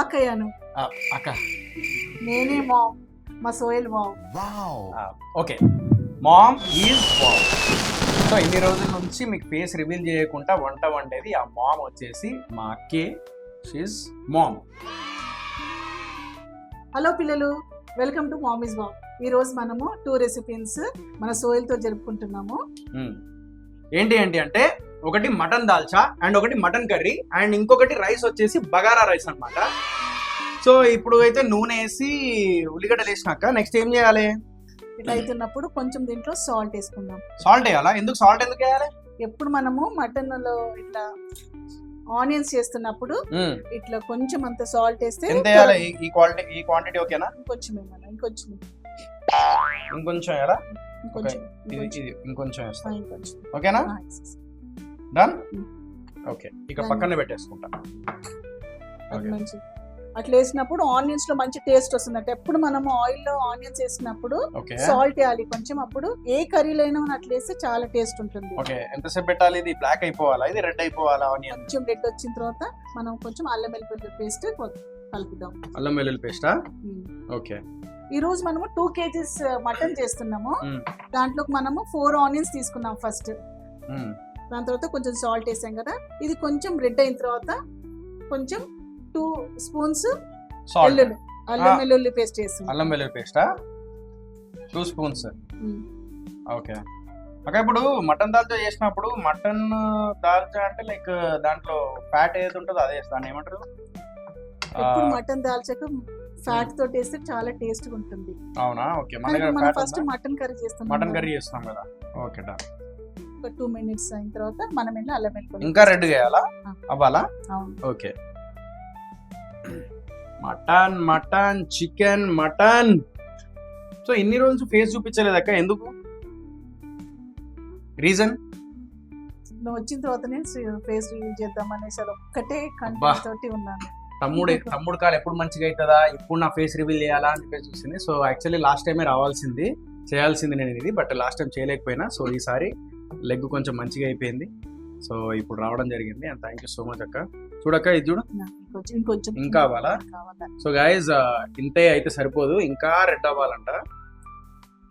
Shock అయ్యాను. అక్క నేనే మామ్, మా Soyal mam. Okay, mam is mam. So ఇన్ని రోజుల నుంచి మీకు ఫేస్ రివీల్ చేయకుండా వంట వండేది ఆ మామ్ వచ్చేసి మా అక్కే. She's mom. హలో పిల్లలు, welcome to mom is mom. ఈ రోజు మనము 2 రెసిపీస్ మన సోయల్ తో జరుపుకుంటున్నాము. ఏంటి అంటే ఒకటి మటన్ దాల్చా అండ్ ఒకటి మటన్ కర్రీ అండ్ ఇంకొకటి రైస్ వచ్చేసి బగారా రైస్ అన్నమాట. సో ఇప్పుడు అయితే నూనె వేసి ఉల్లిగడ్డలు వేసినాక నెక్స్ట్ ఏం చేయాలి? ఇట్లా అవుతున్నప్పుడు కొంచెం దీంట్లో సాల్ట్ వేసుకుందాం. సాల్ట్ వేయాలా? సాల్ట్ ఎందుకు వేయాలి? ఎప్పుడు మనము మటన్ లో ఇట్లా ఆనియన్స్ చేస్తున్నప్పుడు ఇట్లా కొంచెం అంత సాల్ట్ వేస్తే ఎంత వేయాలి? ఈ క్వాంటిటీ ఓకేనా? ఇంకొంచెం వేయాలి. ఇంకొంచెం వేయాలా? ఇంకొంచెం ఇంకొంచెం వేస్తా. ఇంకొంచెం. ఓకేనా? డన్. ఓకే, ఇక పక్కన పెట్టేసుకుంటా. అది మంచిది. అట్లా వేసినప్పుడు ఆనియన్స్ లో మంచి టేస్ట్ వస్తుంది. ఎప్పుడు మనము ఆయిల్ లో ఆనియన్స్ వేసినప్పుడు సాల్ట్ వేయాలి కొంచెం. అప్పుడు ఏ కర్రీలో అయినా అట్లా వేస్తే చాలా టేస్ట్ ఉంటుంది. ఓకే, ఎంతసేపు పెట్టాలి? ఇది బ్లాక్ అయిపోవాలా? ఇది రెడ్ అయిపోవాలా? ఆనియన్ కొంచెం రెడ్ వచ్చిన తర్వాత మనం కొంచెం అల్లం వెల్లుల్లి పేస్ట్ కలుపుదాం. అల్లం వెల్లుల్లి పేస్టా? ఓకే. ఈ రోజు మనము 2 kgs మటన్ చేస్తున్నాము. దాంట్లోకి మనము 4 ఆనియన్స్ తీసుకున్నాం ఫస్ట్. దాని తర్వాత కొంచెం సాల్ట్ వేసాం కదా. ఇది కొంచెం రెడ్ అయిన తర్వాత కొంచెం 2 స్పూన్స్ అల్లం వెల్లుల్లి పేస్ట్ వేస్తాం. అల్లం వెల్లుల్లి పేస్టా? 2 స్పూన్స్. ఓకే. ఓకే, ఇప్పుడు మటన్ దాల్చా చేసినప్పుడు మటన్ దాల్చా అంటే లైక్ దాంట్లో ఫ్యాట్ ఏది ఉంటుందో అదే దాన్ని ఏమంటారు? ఇప్పుడు మటన్ దాల్చాక ఫ్యాట్ తోటి వేస్తే చాలా టేస్ట్ గా ఉంటుంది. అవునా? ఓకే. మనం ఫస్ట్ మటన్ కర్రీ చేస్తాం. మటన్ కర్రీ చేస్తాం కదా. ఓకే డా. ఒక 2 minutes అయిన తర్వాత మనం వెళ్ళి అల్లం వెల్లుల్లి ఇంకా రెడ్ చేయాలా? అవ్వాలా? అవును. Okay. Mutton chicken mutton. So ఇన్ని రోజులు ఫేస్ చూపించలేదు అక్క, ఎందుకు? రీజన్? నువ్వు వచ్చిన తర్వాత నేను ఫేస్ రివీల్ చేద్దాం అనేసి అది ఒక్కటే కంటెంట్ తోటి ఉన్నాను. తమ్ముడు కాలు ఎప్పుడు మంచిగా అవుతుందా, ఇప్పుడు నా ఫేస్ రివీల్ చేయాలా అని చెప్పేసి చూసింది. సో యాక్చువల్లీ లాస్ట్ టైమే చేయాల్సింది నేను ఇది, బట్ లాస్ట్ టైం చేయలేకపోయినా. సో ఈసారి లెగ్ కొంచెం మంచిగా అయిపోయింది. సో ఇప్పుడు రావడం జరిగింది. And thank you so much అక్క. చూడక్క, ఇది చూడు, ఇంకా అవ్వాలా? సో గైజ్, ఇంతే అయితే సరిపోదు, ఇంకా రెడ్ అవ్వాలంట.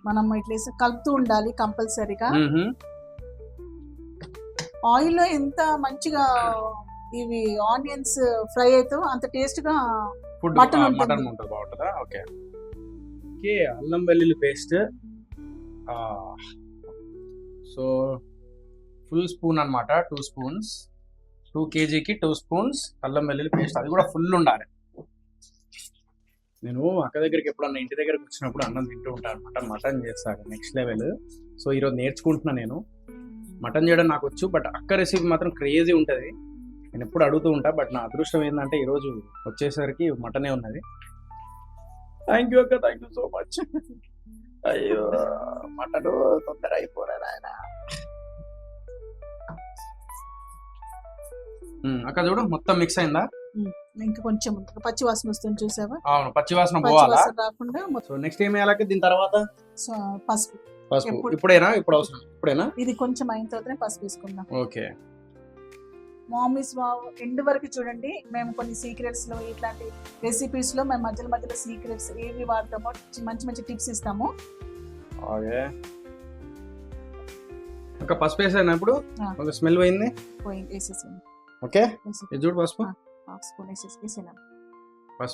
మనం ఇట్లా కలుపుతూ ఉండాలి కంపల్సరీగా. ఆయిల్ లో ఎంత మంచిగా ఇవి ఆనియన్స్ ఫ్రై అయితే అంత టేస్ట్ గా మటన్ ఉంటుంది. బాగుంటుందా? ఓకే. ఓకే, అల్లం వెల్లుల్లి పేస్ట్. సో ఫుల్ స్పూన్ అన్నమాట, 2 స్పూన్స్. 2 kgకి 2 స్పూన్స్ అల్లం వెల్లుల్లి పేస్ట్. అది కూడా ఫుల్ ఉండాలి. నేను అక్క దగ్గరికి ఎప్పుడన్నా ఇంటి దగ్గరకు వచ్చినప్పుడు అన్నం తింటూ ఉంటాను అనమాట. మటన్ చేస్తాను నెక్స్ట్ లెవెల్. సో ఈరోజు నేర్చుకుంటున్నా. నేను మటన్ చేయడం నాకు వచ్చు, బట్ అక్క రెసిపీ మాత్రం క్రేజీ ఉంటుంది. నేను ఎప్పుడు అడుగుతూ ఉంటా, బట్ నా అదృష్టం ఏంటంటే ఈరోజు వచ్చేసరికి మటనే ఉన్నది. థ్యాంక్ యూ అక్క, థ్యాంక్ యూ సో మచ్. అయ్యో, మటన్ తొందర అయిపోరా నాయన. అక్క చూడు, మొత్తం మిక్స్ అయిందా? ఇంకా కొంచెం పచ్చి వాసన వస్తుంది, చూసావా? అవును, పచ్చి వాసన పోవాలా? రాకుండా. సో నెక్స్ట్ ఏం వేయాలి దీని తర్వాత? పసుపు. ఇప్పుడేనా? ఇప్పుడు అవసరం? ఇప్పుడేనా? ఇది కొంచెం అయిన తర్వాతనే పసుపు వేసుకుందాం. ఓకే. మామీస్ ఎండ్ వరకు చూడండి. మేము కొన్ని సీక్రెట్స్ లో, ఇట్లాంటి రెసిపీస్ లో మేము మధ్యలో సీక్రెట్స్ ఏవి వాడతామో మంచి టిప్స్ ఇస్తాము. ఓకే. ఒక పసుపు వేసాను ఇప్పుడు. ఒక స్మెల్ పోయింది. వేసేసాను. ఓకే, ఇది చూడు, పసుపు పసుపు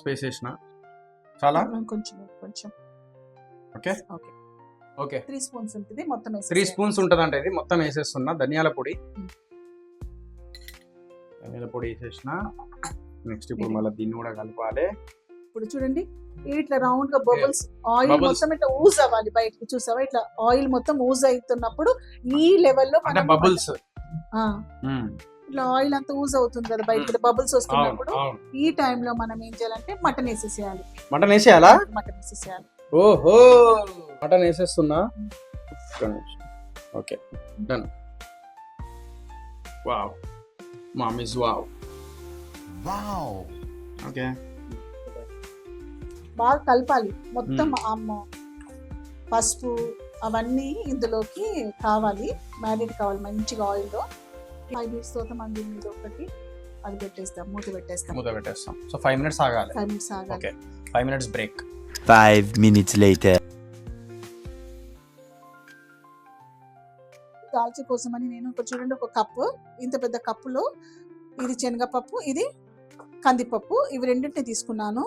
వేసేసిన. చాలా కొంచెం. Okay okay. 3 స్పూన్స్ ఉంటుంది మొత్తం. 3 స్పూన్స్ ఉంటుంది అంటే ఇది మొత్తం వేసేస్తున్నా. ధనియాల పొడి వేసేసిన. నెక్స్ట్ ఇప్పుడు మళ్ళీ దీన్ని కూడా కలపాలి. ఇప్పుడు చూడండి, ఇట్లా రౌండ్ గా బబుల్స్, ఆయిల్ మొత్తం ఇట్లా ఊజ్ అవ్వాలి బయటకి. చూసావా? ఇట్లా ఆయిల్ మొత్తం ఊజ్ అవుతున్నప్పుడు ఈ లెవెల్లో బబుల్స్, ఇట్లా ఆయిల్ అంతా ఊజ్ అవుతుంది కదా బయటకి, బబుల్స్ వస్తున్నప్పుడు ఈ టైంలో మనం ఏం చేయాలంటే మటన్ వేసేసేయాలి. మటన్ వేసేయాలా? మటన్ వేసేసేయాలి. ఓహో, మటన్ వేసేస్తున్నా. Okay, done. వావ్, మామీస్ వావ్. ఓకే, బాగా కలపాలి మొత్తం. పసుపు అవన్నీ ఇందులోకి కావాలి, మ్యారినేట్ కావాలి మంచిగా ఆయిల్లో. 5 minutes తర్వాత మనం దీని మీద ఒకటి అది పెట్టేస్తాం, మూత పెట్టేస్తాం. మూత పెట్టేస్తాం. సో 5 minutes ఆగాలి. 5 minutes ఆగాలి. Okay, 5 minutes break. 5 minutes later. దాల్చిన కోసమని నేను ఇక్కడ చూడండి ఒక కప్పు, ఇంత పెద్ద కప్పులో ఇది శనగపప్పు, ఇది కందిపప్పు, ఇవి రెండింటిని తీసుకున్నాను.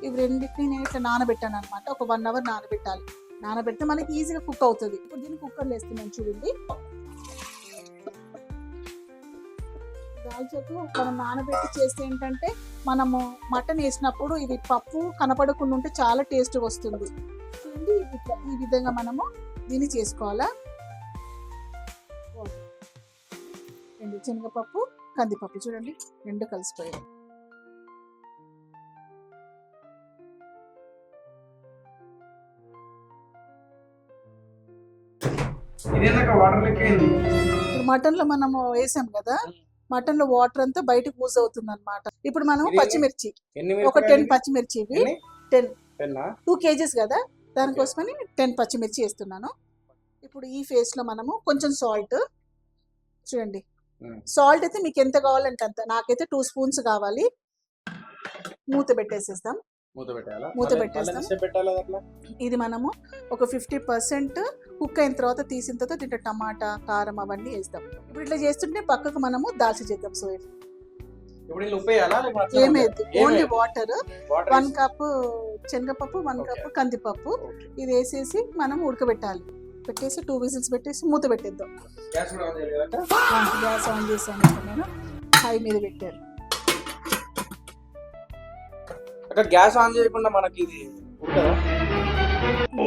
ఇవి రెండింటిని నేను ఇట్లా నానబెట్టాను అనమాట. ఒక 1 hour నానబెట్టాలి. నానబెడితే మనకి ఈజీగా కుక్ అవుతుంది. ఇప్పుడు దీన్ని కుక్కర్లో వేస్తున్నాను చూడండి. దాల్చకు మనం నానబెట్టి చేస్తే ఏంటంటే మనము మటన్ వేసినప్పుడు ఇది పప్పు కనపడకుండా ఉంటే చాలా టేస్ట్ వస్తుంది. చూడండి ఇట్లా ఈ విధంగా మనము దీన్ని చేసుకోవాలా. రెండు శనగపప్పు కందిపప్పు చూడండి రెండు కలిసిపోయాయి. ఇప్పుడు మటన్ లో మనము వేసాం కదా, మటన్ లో వాటర్ అంతా బయటకు యూజ్ అవుతుంది అనమాట. ఇప్పుడు మనము పచ్చిమిర్చి ఒక 10 పచ్చిమిర్చి, ఇవి 2 kgs కదా, దానికోసమని 10 పచ్చిమిర్చి వేస్తున్నాను. ఇప్పుడు ఈ ఫేస్ లో మనము కొంచెం సాల్ట్ చూడండి. సాల్ట్ అయితే మీకు ఎంత కావాలంటే అంత, నాకైతే 2 spoons కావాలి. మూత పెట్టేసేస్తాం. మూత పెట్టేస్తాం. ఇది మనము ఒక 50% కుక్ అయిన తర్వాత తీసిన తర్వాత దీంట్లో టమాటా కారం అవన్నీ వేస్తాం. ఇప్పుడు ఇట్లా చేస్తుంటే పక్కకు మనము దాల్చి చేద్దాం. సో ఏమైంది, ఓన్లీ వాటర్, 1 cup శనగపప్పు, 1 cup కందిపప్పు, ఇది వేసేసి మనం ఉడకబెట్టాలి. పెట్టేసి 2 whistles పెట్టేసి మూత పెట్టేద్దాం. గ్యాస్ ఆన్ చేశాను, నేను హై మీద పెట్టాను. గ్యాస్ ఆన్ చేయకుండా మనకి ఇది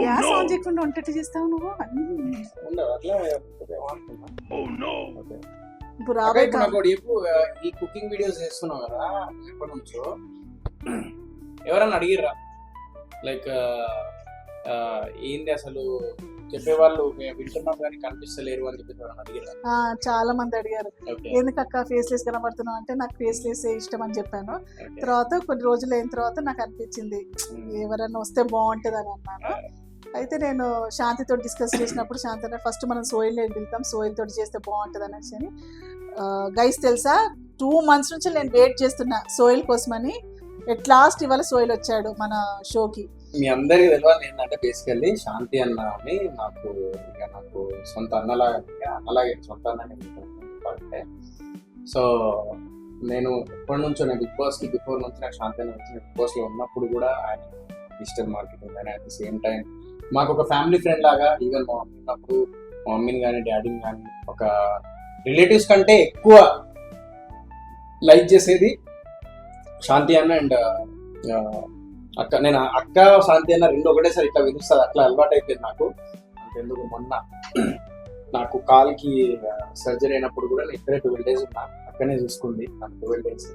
గ్యాస్ ఆన్ చేయకుండా వంటట్టు చేస్తావు నువ్వు. ఇప్పుడు ఈ కుకింగ్ వీడియోస్ చేస్తున్నావు కదా ఎప్పటి నుంచో, ఎవరన్నా అడిగిర్రా లైక్ ఏంది అసలు చెప్పేవాళ్ళు వింటున్నాం కానీ కనిపిస్తలేరు అని చెప్పి అడిగారు? చాలా మంది అడిగారు, ఎందుకు అక్క ఫేస్లెస్ కనబడుతున్నావు అంటే నాకు ఫేస్లెస్ ఇష్టం అని చెప్పాను. తర్వాత కొన్ని రోజులు అయిన తర్వాత నాకు అనిపించింది ఎవరన్నా వస్తే బాగుంటుంది అని అన్నాను. అయితే నేను శాంతితో డిస్కస్ చేసినప్పుడు శాంతి ఫస్ట్ మనం సోయిల్ వెళ్తాం, సోయిల్ తోటి చేస్తే బాగుంటుంది అనేసి. గైస్ తెలుసా, 2 months నుంచి నేను వెయిట్ చేస్తున్నా సోయిల్ కోసమని. ఎట్ లాస్ట్ ఇవాళ సోయిల్ వచ్చాడు మన షోకి. మీ అందరికి తెలియాలి ఏంటంటే బేసికల్లీ శాంతి అన్న అని నాకు సొంత అన్నలాగే సొంత అన్ననే. సో నేను ఎప్పటి నుంచో నేను బిగ్ బాస్ కి బిఫోర్ నుంచి నాకు శాంతి అన్న వచ్చి బిగ్ బాస్ లో ఉన్నప్పుడు కూడా ఆయన డిజిటల్ మార్కెటింగ్ అని, అట్ ద సేమ్ టైం మాకు ఒక ఫ్యామిలీ ఫ్రెండ్ లాగా, ఈవెన్ మా మమ్మీ ఉన్నప్పుడు మా మమ్మీని కానీ డాడీని కానీ ఒక రిలేటివ్స్ కంటే ఎక్కువ లైక్ చేసేది శాంతి అన్న అండ్ అక్క. నేను అక్క శాంతి అన్న రెండు ఒకటేసారి ఇట్లా వినిస్తుంది, అట్లా అలవాటు అయిపోయింది నాకు. అంతెందుకు మొన్న నాకు కాల్కి సర్జరీ అయినప్పుడు కూడా నేను ఇక్కడే 12 days ఉన్నా, అక్కనే చూసుకుంది. నాకు 12 days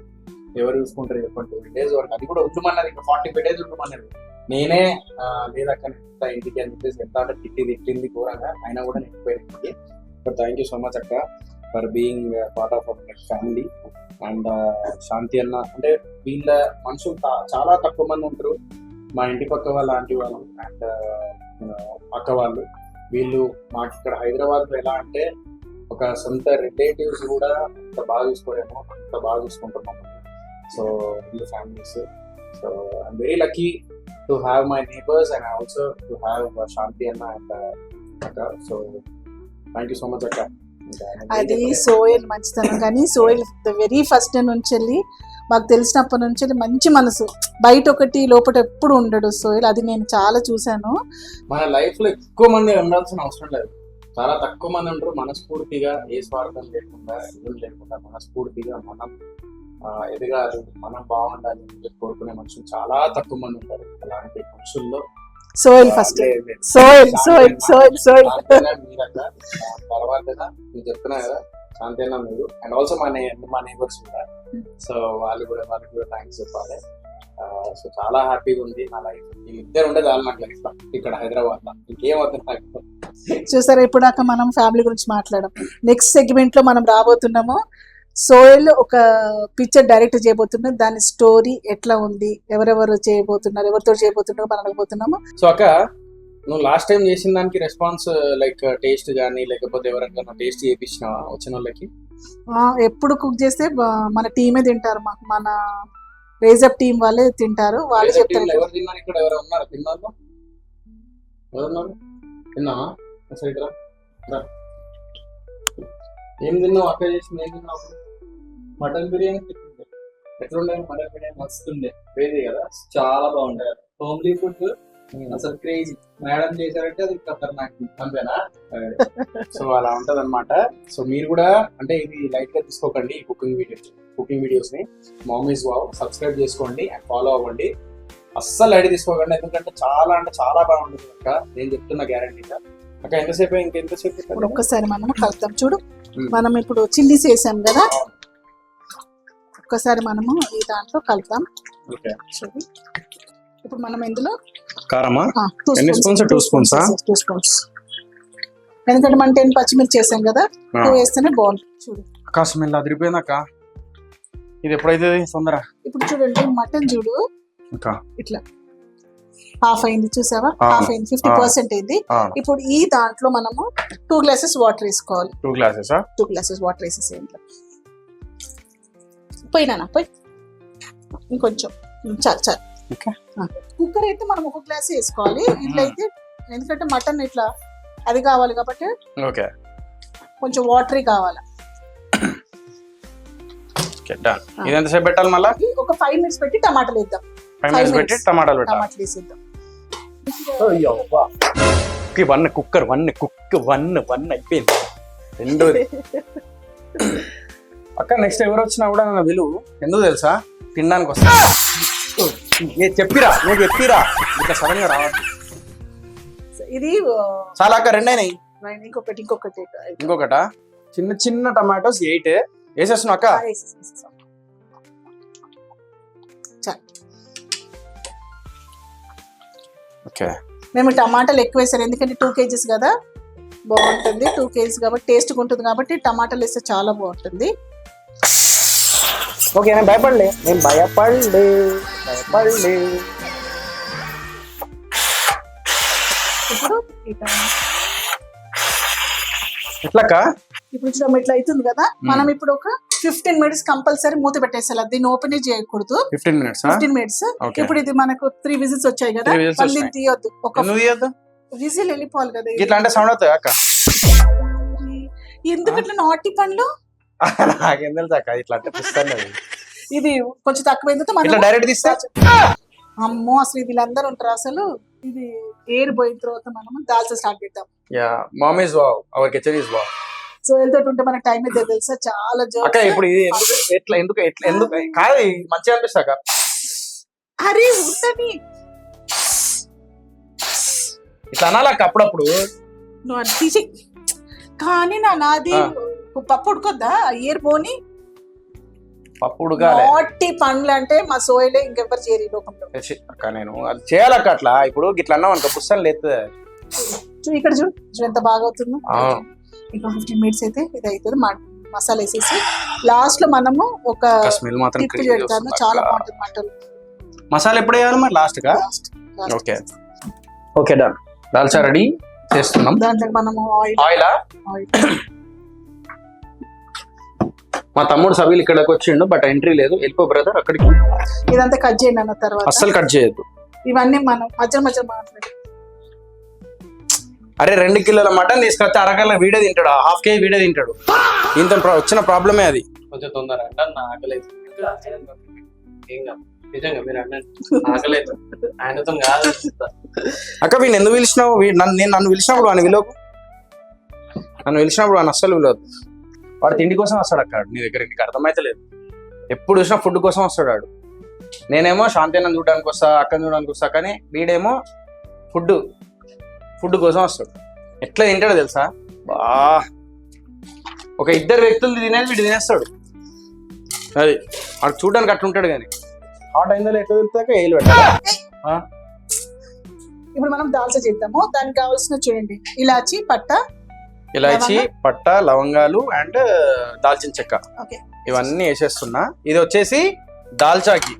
ఎవరు చూసుకుంటారు చెప్పండి, 12 days వరకు. అది కూడా ఉండమన్నది, ఇంకా 45 days ఉండమన్నది. నేనే లేదక్క ఇంటికి అని చెప్పేసి ఎంత అంటే తిట్టింది ఘోరంగా, అయినా కూడా నేను పోయింది. But thank you so much అక్క for being part of our family. And Shanti అన్న అంటే వీళ్ళ మనుషులు చాలా తక్కువ మంది ఉంటారు, మా ఇంటి పక్క వాళ్ళ ఆంటీ వాళ్ళు అండ్ అక్క వాళ్ళు. వీళ్ళు మాకు ఇక్కడ హైదరాబాద్లో ఎలా అంటే ఒక సొంత రిలేటివ్స్ కూడా అంత బాగా చూసుకోలేము, అంత బాగా చూసుకుంటున్నాము. సో వీళ్ళ families. So I'm very lucky to have my neighbours and also to have Shanti అన్న అండ్ అక్క. So thank you so much అక్క. అది సోయల్ మంచితనం, కానీ Soyal the very first day నుంచి వెళ్ళి మాకు తెలిసినప్పటి నుంచి మంచి మనసు, బయట ఒకటి లోపల ఎప్పుడు ఉండడు సోయల్. అది నేను చాలా చూశాను. మన లైఫ్ లో ఎక్కువ మంది ఉండాల్సిన అవసరం లేదు, చాలా తక్కువ మంది ఉంటారు మనస్ఫూర్తిగా, ఏ స్వార్థం లేకుండా ఏం లేకుండా మనస్ఫూర్తిగా మనం ఎదగాలి, మనం బాగుండాలి అని కోరుకునే మనుషులు చాలా తక్కువ మంది ఉంటారు. అలాంటి మనుషుల్లో సోయల్ ఫస్ట్, సోయల్ సోయల్ సోయల్ సోయల్ తర్వాత నేను చెప్తున్నా కదా శాంతేనా మీరు అండ్ ఆల్సో మా నేబర్స్ కూడా. సో వాళ్ళకి కూడా థ్యాంక్స్ చెప్పాలి. సో చాలా హ్యాపీగా ఉంది నా లైఫ్. ఇద్దరు ఉంటే చాలు నాకు లైఫ్ లో ఇక్కడ హైదరాబాద్ లో, ఇంకేమవుతుంది నాకు. చూసారా, ఇప్పుడు దాకా మనం ఫ్యామిలీ గురించి మాట్లాడాం. నెక్స్ట్ సెగ్మెంట్ లో మనం రాబోతున్నాము సోయల్ ఒక పిక్చర్ డైరెక్ట్ చేయబోతున్నాం, దాని స్టోరీ ఎట్లా ఉంది, ఎవరెవరు చేయబోతున్నారు, ఎవరితో చేయబోతున్నారు మనం అడగబోతున్నాము. సో అక్క నువ్వు లాస్ట్ టైం చేసిన దానికి రెస్పాన్స్ లైక్ టేస్ట్ కానీ లేకపోతే ఎవరికైనా టేస్ట్ చేయించినావా వచ్చిన వాళ్ళకి? ఎప్పుడు కుక్ చేస్తే మన టీమే తింటారు, మన రేజప్ టీం వాళ్ళే తింటారు, వాళ్ళే చెప్తారు. ఎవరు తిన్నారు ఇక్కడ? ఎవరు ఉన్నారు తిన్నారు? ఎవరున్నారు? తిన్నావా? సరే ఏం తిన్నావు? అక్క చేసింది ఏం తిన్నావు? మటన్ బిర్యానీ తింటుండే. ఎట్లుండే మటన్ బిర్యానీ? మస్తుండే, వేరే కదా, చాలా బాగుండే. హోమ్లీ ఫుడ్ అసలు క్రేజీ. మేడం చేశారంటే అది ఖతర్నాక్ అంతేనా? సో అలా ఉంటది అనమాట. సో మీరు కూడా అంటే ఇది లైట్ గా తీసుకోకండి ఈ కుకింగ్ వీడియోస్ ని. మామీస్ వావ్ సబ్స్క్రైబ్ చేసుకోండి అండ్ ఫాలో అవ్వండి. అస్సలు లైట్ తీసుకోకండి, ఎందుకంటే చాలా బాగుంటుంది అక్క, నేను చెప్తున్నా గ్యారంటీగా. అక్క ఎంతసేపు ఇంకెంతసేపు? ఇప్పుడు ఒక్కసారి మనం కలుపుతాం చూడు. మనం ఇప్పుడు చిల్లీస్ వేసాం కదా, ఒక్కసారి మనము ఈ దాంట్లో కలుపుతాం. ఇప్పుడు మనం ఇందులో కారమా 2 స్పూన్స్. ఎందుకంటే మనం 10 పచ్చిమిర్చి చేసాం కదా, 2 వేస్తేనే బాగుంటుంది. చూడు అక్క స్మెల్ అదిరిపోయింది అక్క. ఇది ఎప్పుడైతే తొందర. ఇప్పుడు చూడండి మటన్ చూడు ఇట్లా హాఫ్ అయింది, చూసావా? హాఫ్ అయింది, 50% అయింది. ఇప్పుడు ఈ దాంట్లో మనము 2 గ్లాసెస్ వాటర్ వేసుకోవాలి. 2 గ్లాసెస్ వాటర్ వేసేసేయండి. పోయినా పోయి ఇంకొంచెం చాలు. కుక్కర్ అయితే మనం 1 గ్లాస్ వేసుకోవాలి. ఇట్లయితే ఎందుకంటే మటన్ ఇట్లా అది కావాలి కాబట్టి కొంచెం వాటరీ కావాలి. ఇది ఎంతసేపు పెట్టాలి? మళ్ళీ ఒక 5 మినిట్స్ పెట్టి టమాటాలు వేద్దాం. 5 మినిట్స్ పెట్టి టమాటాలు వేసేద్దాం. కుక్కర్ వన్ అయిపోయింది. రెండోది అక్క నెక్స్ట్ ఎవరు వచ్చినా కూడా నా విలువ ఎందుకు తెలుసా? తినడానికి వస్తా. చెప్పిరా ఇట్లా సడన్ గా రావద్దు. ఇది చాలా అక్క, 2 అయినాయి. ఇంకొకట చిన్న టమాటోస్ 8 వేసేస్తున్నా అక్క. మేము టమాటాలు ఎక్కువ వేసారు, ఎందుకంటే 2 kgs కదా, బాగుంటుంది. 2 kgs కాబట్టి టేస్ట్ ఉంటుంది కాబట్టి టమాటాలు వేస్తే చాలా బాగుంటుంది. ఓకే, నేను భయపడలే. ఇప్పుడు ఎట్లాక? ఇప్పుడు చూడడం ఇట్లా అవుతుంది కదా, మనం ఇప్పుడు ఒక 15 మినిట్స్ కంపల్సరీ మూత పెట్టేసాలి. దీన్ని ఓపెన్ చేయకూడదు. 15 మినిట్స్. ఇప్పుడు ఇది మనకు 3 విజిల్స్ వచ్చాయి కదా, మళ్ళీ తీయొద్దు. ఒక విజిల్ వెళ్ళిపోవాలి కదా. ఇట్లా అంటే సౌండ్ అవుతుంది అక్క. ఎందుకు ఇట్లా నాటి పండ్లు? నాకేం తెలుసు అక్క, ఇట్లా అంటే ఇది కొంచెం తక్కువైంది మనం డైరెక్ట్ తీస్తే. అమ్మో, అసలు వీళ్ళందరూ ఉంటారు. అసలు ఇది ఎయిర్ పోయిన తర్వాత మనం దాల్చా స్టార్ట్ పెడతాం. Mummies wow, hour kitchen is wow. So ఎంతో ఉంటే మనకు టైం అయితే తెలుసా, చాలా అక్క. ఇప్పుడు ఇది ఎందుకు కాదు, మంచిగా అనిపిస్తాక. అరే ఉంటది ఇట్లా అనాలక్క అప్పుడప్పుడు. నువ్వు అది తీసి కానీ నాది పప్పు ఉడుకొద్దా? ఇయర్ పోని పప్పు ఉడకాలి. నాటి పండ్లు అంటే మా సోయలే, ఇంకెవరు చేయరు ఈ లోకంలో. అక్క నేను అది చేయాలక్క. అట్లా ఇప్పుడు ఇట్లా అన్నావు అనుకో, పుస్తకం లేదు. ఇక్కడ చూడు ఎంత బాగా అవుతుందో. ఇంకా 15 మినిట్స్ అయితే ఇది అవుతుంది. మసాలా వేసేసి లాస్ట్ లో మనము ఒక స్మెల్ మాత్రం పెడతాను, చాలా బాగుంటుంది మంటలు. మసాలా ఎప్పుడు వేయాలి మరి? లాస్ట్ గా. Okay done. దాల్చా రెడీ చేస్తున్నాం. దాంట్లో మనము ఆయిల్ మా తమ్ముడు సభీలు ఇక్కడికి వచ్చిండు, బట్ ఎంట్రీ లేదు. వెళ్ళిపో బ్రదర్ అక్కడికి. ఇదంతా కట్ చేయండి అన్న తర్వాత. అస్సలు కట్ చేయొద్దు. ఇవన్నీ మనం మధ్య మాట్లాడి. అరే 2 కిలోల మటన్ తీసుకొస్తే అరగల వీడే తింటాడు, హాఫ్ కేజీ వీడే తింటాడు. ఇంత వచ్చిన ప్రాబ్లమే అది. కొంచెం తొందర అంటే నా ఆకలి నిజంగా మీరు ఆకలి ఆయనతో కాదు అక్క. వీడిని ఎందుకు పిలిచినావు? నన్ను పిలిచినప్పుడు వాడిని విలువకు. నన్ను పిలిచినప్పుడు వాడిని అస్సలు విలువదు. వాడు తిండి కోసం వస్తాడు అక్కడ నీ దగ్గర. నీకు అర్థమైతే లేదు. ఎప్పుడు చూసినా ఫుడ్ కోసం వస్తాడు వాడు. నేనేమో శాంతిని చూడడానికి వస్తా, అక్కని చూడడానికి వస్తా, కానీ వీడేమో ఫుడ్ కోసం వస్తాడు. ఎట్లా తింటాడో తెలుసా? ఒక 2 వ్యక్తులు తినేది వీడు తినేస్తాడు. అది వాడు చూడడానికి అట్లా ఉంటాడు, కానీ హాట్ అయిందో ఎట్లా వెళ్తాక ఏలు పెట్టాలి. ఇప్పుడు మనం దాల్చా చేద్దాము. దానికి కావాల్సిన చూడండి, ఇలాచి పట్ట, లవంగాలు అండ్ దాల్చిన చెక్క, ఇవన్నీ వేసేస్తున్నా. ఇది వచ్చేసి దాల్చాకి.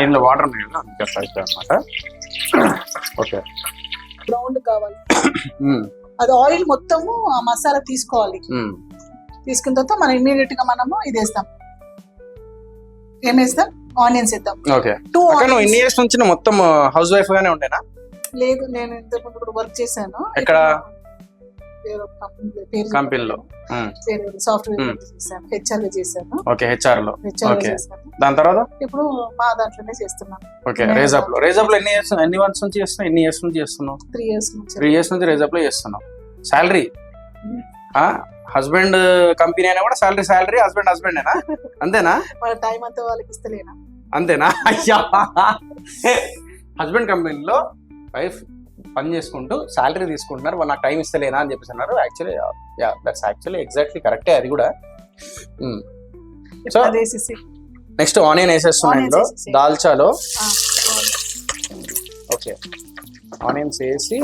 ఇందులో వాటర్ ఉన్నాయి కదా అందుకే అట్లా అవుతుంది అనమాట. ఓకే. బ్రౌన్ కావాలి. అది ఆయిల్ మొత్తము ఆ మసాలా తీసుకోవాలి. తీసుకున్న తర్వాత మనం ఇమీడియట్ గా మనము ఇది వేస్తాం. ఏం వేస్తాం? ఆనియన్స్ వేద్దాం. ఓకే. ఇన్ని ఇయర్స్ నుంచి మొత్తం హౌస్ వైఫ్ గానే ఉండేనా? లేదు, నేను ఇంతకు ముందు కూడా వర్క్ చేశాను. ఎక్కడ? కంపెనీలో సాఫ్ట్వేర్ చేశాను, హెచ్ఆర్ లో చేశాను. ఓకే, హెచ్ఆర్ లో. ఓకే, దాని తర్వాత ఇప్పుడు మా దాంట్లోనే చేస్తున్నాను. ఓకే, రేజాప్ లో. రేజాప్ లో ఎన్ని మంత్స్ నుంచి చేస్తున్నావు? ఎన్ని ఇయర్స్ నుంచి చేస్తున్నావు? 3 years నుంచి. 3 years నుంచి రేజాప్ లో చేస్తున్నావు. శాలరీ హస్బెండ్ కంపెనీ అయినా కూడా శాలరీ హస్బెండేనా? అంతేనా? వాళ్ళ టైం అంతా వాళ్ళకి ఇస్తలేనా? అంతేనా? అయ్యా, హస్బెండ్ కంపెనీలో వైఫ్ పని చేసుకుంటూ శాలరీ తీసుకుంటున్నారు, వాళ్ళు నాకు టైం ఇస్తలేనా అని చెప్పేసి అన్నారు. యాక్చువల్లీ ఎగ్జాక్ట్లీ కరెక్టే అది కూడా. సో నెక్స్ట్ ఆనియన్ వేసేస్తున్నాను ఇందులో దాల్చాలో. ఓకే, ఆనియన్స్ వేసి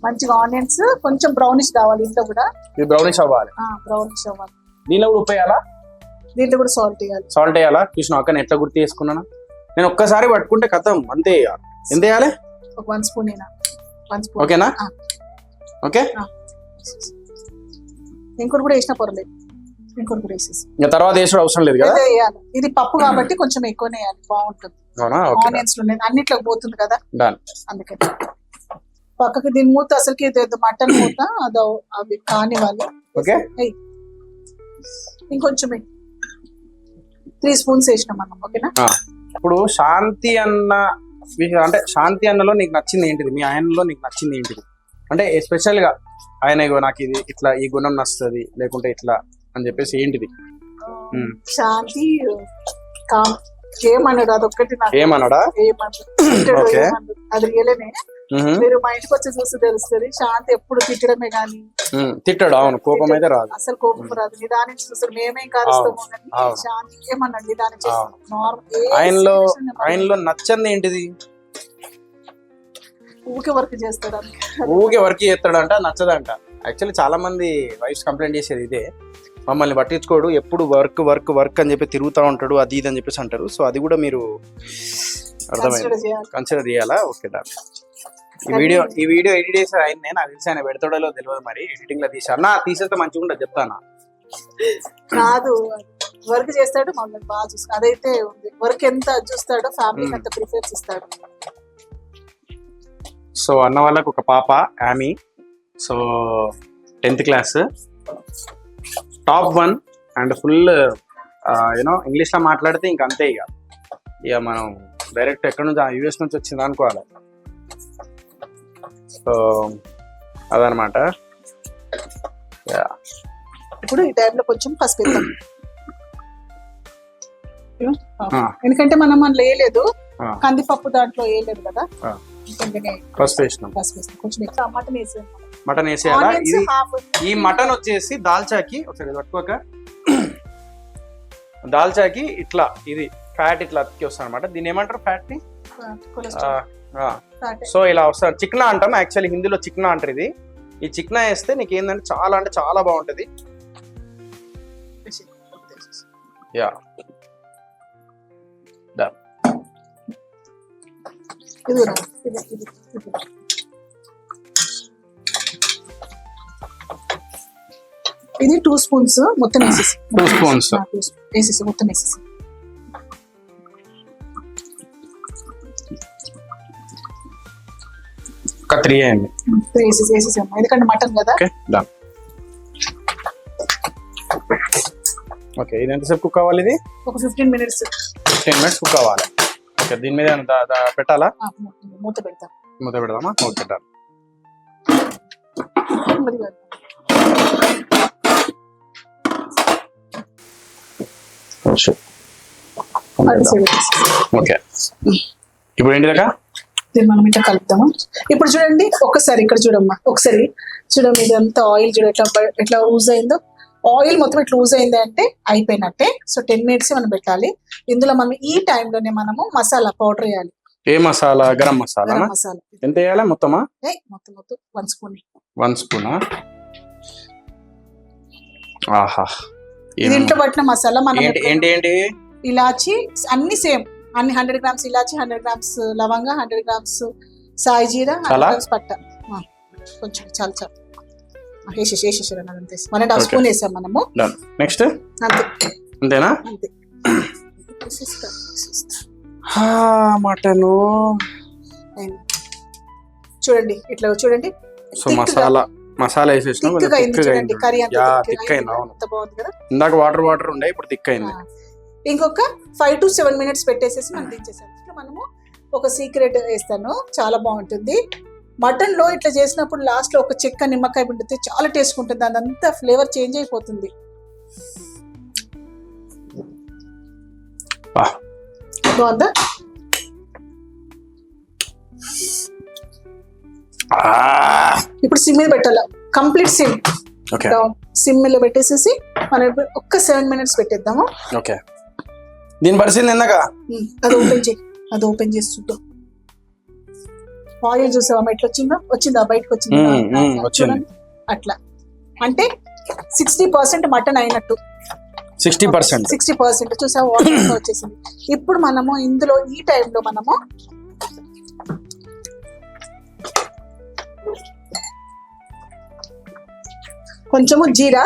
మంచిగా ఆనియన్స్ కొంచెం బ్రౌనిష్ కావాలి. ఇంట్లో కూడా ఇది బ్రౌనిష్ అవ్వాలి. బ్రౌనిష్ అవ్వాలి. దీనిలో కూడా ఉప్పు వేయాలా? దీంట్లో కూడా సాల్ట్ వేయాలి. సాల్ట్ వేయాలా? చూసిన అక్క ఎట్లా గుర్తు చేసుకున్నాను నేను. ఒక్కసారి పట్టుకుంటే కథం అంతే. ఎంత వేయాలి? ఒక 1 spoon. ఓకేనా? ఓకే. ఇంకోటి కూడా వేసినా పర్లేదు. ఇంకోటి కూడా వేసేసి ఇంకా తర్వాత వేసే అవసరం లేదు కదా? వేయాలి. ఇది పప్పు కాబట్టి కొంచెం ఎక్కువనే వేయాలి, బాగుంటుంది. ఆనియన్స్ అన్నిట్లోకి పోతుంది కదా, అందుకని పక్కకి దీని మూత అసలుకి మటన్ మూత అవి కానివ్వాలి. ఇంకొంచెం 3 spoons వేసినాం మనం. ఓకేనా? ఇప్పుడు శాంతి అన్న అంటే శాంతి అన్నలో నీకు నచ్చింది ఏంటిది? మీ ఆయనలో నీకు నచ్చింది ఏంటిది? అంటే స్పెషల్ గా ఆయన నాకు ఇది ఇట్లా ఈ గుణం నచ్చుతుంది లేకుంటే ఇట్లా అని చెప్పేసి ఏంటిది? శాంతి ఏమన్నాడు అదొక్కటి ఏమన్నాడా? అది రియలేనే. మీరు మా ఇంటికి వచ్చి చూసి తెలుస్తుంది. శాంతి ఎప్పుడు తిట్టడమే గానీ తిట్టాడు. అవును, కోపం అయితే రాదు. అసలు కోపం రాదు. నిదానించి చూస్తారు. మేమేం కారుస్తాము కానీ శాంతి ఏమన్నాడు నిదానించి. ఆయనలో నచ్చంది ఏంటిది? ఊకే వర్క్ చేస్తాడు. ఊకే వర్క్ చేస్తాడంట, నచ్చదంట. యాక్చువల్లీ చాలా మంది వైఫ్స్ కంప్లైంట్ చేసేది ఇదే, మమ్మల్ని పట్టించుకోడు, ఎప్పుడు వర్క్ వర్క్ వర్క్ అని చెప్పి తిరుగుతూ ఉంటాడు, అది ఇది అని చెప్పేసి అంటారు. సో అది కూడా మీరు అర్థమైంది, కన్సిడర్ చేయాలా? Okay doctor. ఈ వీడియో ఎడిట్ చేసే ఆయన నాకు తెలిసి ఆయన పెడతాడో తెలియదు, మరి ఎడిటింగ్ లో తీసారు. నా తీసేస్తే మంచిగా ఉండదు చెప్తానా? కాదు, వర్క్ చేస్తాడు, మమ్మల్ని బాగా చూస్తాడు. అదైతే ఉంది. వర్క్ ఎంత చూస్తాడో ఫ్యామిలీకి అంత ప్రిఫరెన్స్ ఇస్తాడు. సో అన్న వాళ్ళకు ఒక పాప Ami. So 10th class, top 1 and full English లో మాట్లాడితే ఇంక అంతే. ఇక మనం డైరెక్ట్ ఎక్కడ నుంచి యూఎస్ నుంచి వచ్చింది అనుకోవాలి. సో అదనమాట. ఇప్పుడు ఈ టైంలో కొంచెం పసుపు వేద్దాం, ఎందుకంటే మనం అందులో వేయలేదు, కందిపప్పు దాంట్లో వేయలేదు కదా. పసుపు వేసినాం. కొంచెం ఎక్కువ మటన్ వేసాం. మటన్ వేసేయాలా? ఈ మటన్ వచ్చేసి దాల్చాకి ఒకసారి పట్టుకోక, దాల్చాకి ఇట్లా ఇది ఫ్యాట్ ఇట్లా అతికి వస్తుంది అనమాట. దీన్ని ఏమంటారు? ఫ్యాట్ ని. సో ఇలా వస్తుంది. చిక్నా అంటాం, యాక్చువల్లీ హిందీలో చిక్నా అంటారు. ఇది ఈ చిక్నా వేస్తే నీకు ఏంటంటే చాలా అంటే చాలా బాగుంటది. యా, ఇది 2 spoons మొత్తం వేసేసి. 2 spoons వేసేసి మొత్తం వేసేసి. ఒక 3 అయింది. వేసేసాము ఎందుకంటే మటన్ కదా. ఓకే, ఇది ఎంతసేపు కుక్ అవ్వాలి? ఇది ఒక 15 minutes. 15 minutes కుక్ అవ్వాలి. ఓకే, దీని మీద పెట్టాలా? మూత పెడతాం. మూత పెడదామా? మూత పెట్టాలి. ఓకే, ఇప్పుడు ఏంటిదక్క? దీన్ని మనం ఇట్లా కలుపుతాము. ఇప్పుడు చూడండి, ఒకసారి ఇక్కడ చూడమ్మా, ఒకసారి చూడమ్మా, ఇదంతా ఆయిల్ చూడ ఎట్లా యూజ్ అయిందో. ఆయిల్ మొత్తం ఇట్లా యూజ్ అయింది అంటే అయిపోయినట్టే. సో 10 minutes మనం పెట్టాలి. ఇందులో మనం ఈ టైంలోనే మనము మసాలా పౌడర్ వేయాలి. ఏ మసాలా? గరం మసాలా. మసాలా ఎంత వేయాలి? మొత్తమా? మొత్తం 1 spoon. 1 spoon. ఆహా, ఇది ఇంట్లో పట్టిన మసాలా. మనం ఏంటి ఏంటి ఏంటి ఇలాచి అన్ని సేమ్, అన్ని 100 గ్రామ్స్ ఇలాచి, 100 గ్రామ్స్ లవంగా, 100 గ్రామ్స్ సాయి జీరా, 100 గ్రామ్స్ పట్ట. కొంచెం చాలా చాలా వేసేసారు అంతే. 1.5 స్పూన్ వేసాం మనము. నెక్స్ట్ అంతే, అంతేనా? అంతే. మటను చూడండి, ఇట్లా చూడండి. సో మసాలా వేసేసినాం. చూడండి కర్రీ అంతా ఎంత బాగుంది కదా. ఇందాక వాటర్ ఉండే, ఇప్పుడు థిక్ అయింది. ఇంకొక 5 to 7 minutes పెట్టేసేసి మనం దించేసాం. ఇట్లా మనము ఒక సీక్రెట్ వేస్తాను, చాలా బాగుంటుంది. మటన్ లో ఇట్లా చేసినప్పుడు లాస్ట్ లో ఒక చెక్క నిమ్మకాయ పిండితే చాలా టేస్ట్ ఉంటుంది, అదంతా ఫ్లేవర్ చేంజ్ అయిపోతుంది. బాగుందా? ఇప్పుడు సిమ్ మీద పెట్టాల, కంప్లీట్ సిమ్. సిమ్ లో పెట్టేసేసి మనం ఒక్క 7 minutes పెట్టేద్దాము. ఓకే, దీని పరిస్థితి ఎందాక అది ఓపెన్ చేసి చూద్దాం. ఆయిల్ చూసావా ఎట్లా వచ్చిందా బయటకు వచ్చిందా? అట్లా అంటే 60% మటన్ అయినట్టు. 60% చూసావా, వాటర్ వచ్చేసింది. ఇప్పుడు మనము ఇందులో ఈ టైంలో మనము కొంచెము జీరా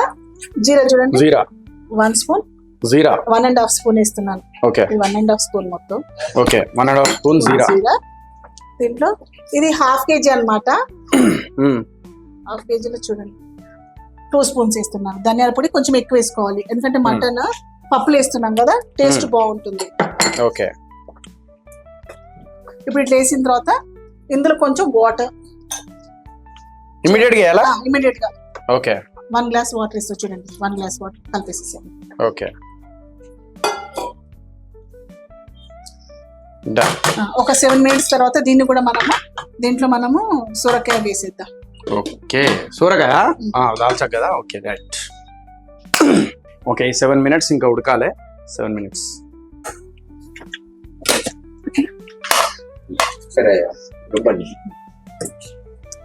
చూడండి, 1 స్పూన్, 1.5 స్పూన్ వేస్తున్నాను. 1.5 స్పూన్ మొత్తం. 1.5 స్పూన్ జీరా. దీంట్లో ఇది 1/2 kg అన్నమాట. 1/2 kgలో చూడండి 2 స్పూన్స్ వేస్తున్నాను. ధనియాల పొడి కొంచెం ఎక్కువ వేసుకోవాలి, ఎందుకంటే మటన్ పప్పులు వేస్తున్నాం కదా, టేస్ట్ బాగుంటుంది. ఓకే, ఇప్పుడు ఇట్లా వేసిన తర్వాత ఇందులో కొంచెం వాటర్ ఇమిడియట్ గా. ఓకే, 1 గ్లాస్ వాటర్ వేస్తా చూడండి. 1 గ్లాస్ వాటర్ కలిపేసేసాను. ఓకే, ఒక 7 minutes తర్వాత దీన్ని కూడా దీంట్లో మనము సొరకాయ వేసేద్దాం. ఓకే, సొరకాయ దాల్చా కదా. Okay, right. ఓకే, 7 minutes ఇంకా ఉడకాలి. 7 minutes.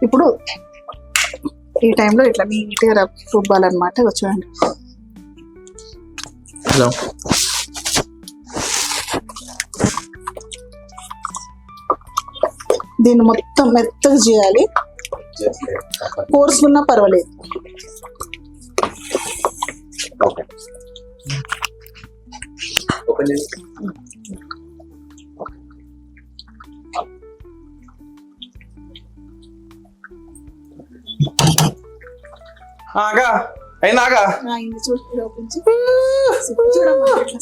ఇప్పుడు ఈ టైంలో ఇట్లా నీట్గా రుబ్బాలన్నమాట. చూడండి, దీన్ని మొత్తం మెత్తగా చేయాలి. కోర్సుకున్నా పర్వాలేదు.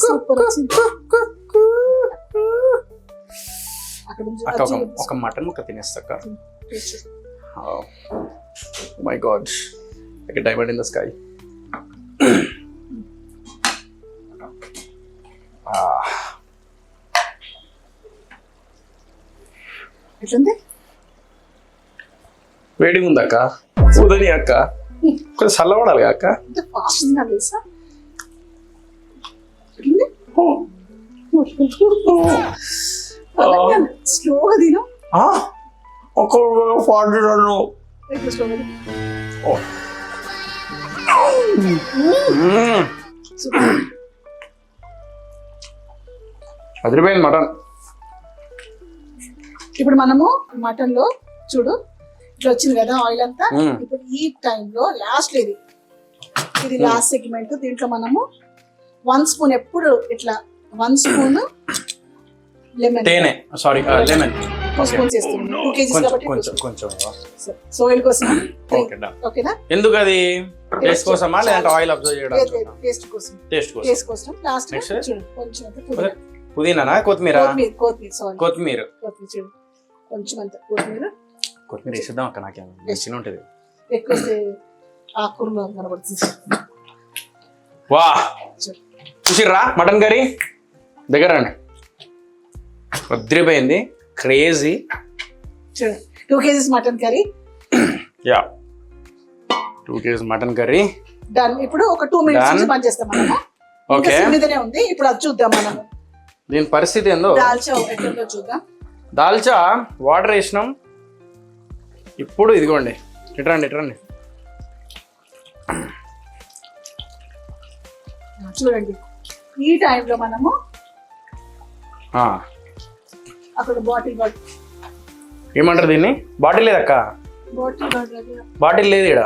సూపర్ వచ్చింది. ఒక మటన్ ముక్క తినేస్తాక. My God, like a diamond in the sky. ఎట్లుంది? వేడిగా ఉందా అక్క? ఊదని అక్క, కొంచెం చల్లబడాలి అక్క. స్లోగా తిను. ఒక 40 రన్ను. అదిరిపోయింది మటన్. ఇప్పుడు మనము మటన్ లో చూడు ఇట్లా వచ్చింది కదా ఆయిల్ అంతా. ఇప్పుడు ఈ టైంలో లాస్ట్ ఇది లాస్ట్ సెగ్మెంట్. దీంట్లో మనము 1 స్పూన్, ఎప్పుడు ఇట్లా 1 స్పూన్ లెమన్, లెమన్ 2 స్పూన్స్ వేస్తున్నాం. 2 kgs కాబట్టి కొంచెం సోయిల్ కోసం. ఓకేనా? ఎందుకు అది? టేస్ట్ కోసమా లేదంటే ఆయిల్ అబ్జర్వ్ చేయడానికి? టేస్ట్ కోసం. లాస్ట్ కొంచెం పుదీనా, కొత్తిమీర చూడు, కొంచెం అంత కొత్తిమీర వేసేద్దాం అక్క. నాకేమో నచ్చిన ఉంటుంది. ఎక్కువ ఆకుకూరలో కనబడుతుంది. వా, చూసిర్రా మటన్ కర్రీ? దగ్గర రండి, వదిలిపోయింది. Crazy. 2 kgs mutton curry. 2 kgs mutton curry done. ఇప్పుడు ఒక 2 minutes నుంచి పని చేస్తాం మనము. ఓకే, మీదనే ఉంది. ఇప్పుడు అది చూద్దాం మనము. దీని పరిస్థితి ఏందో. దాల్చా ఎట్లుందో చూద్దాం. దాల్చా వాటర్ వేసినాం. ఇప్పుడు ఇదిగోండి, ఇట్రండి. చూడండి ఈ టైంలో మనము అక్కడ బాటిల్ ఏమంటారు దీన్ని? బాటిల్ లేదక్క, బాటిల్ లేదు ఇక్కడ.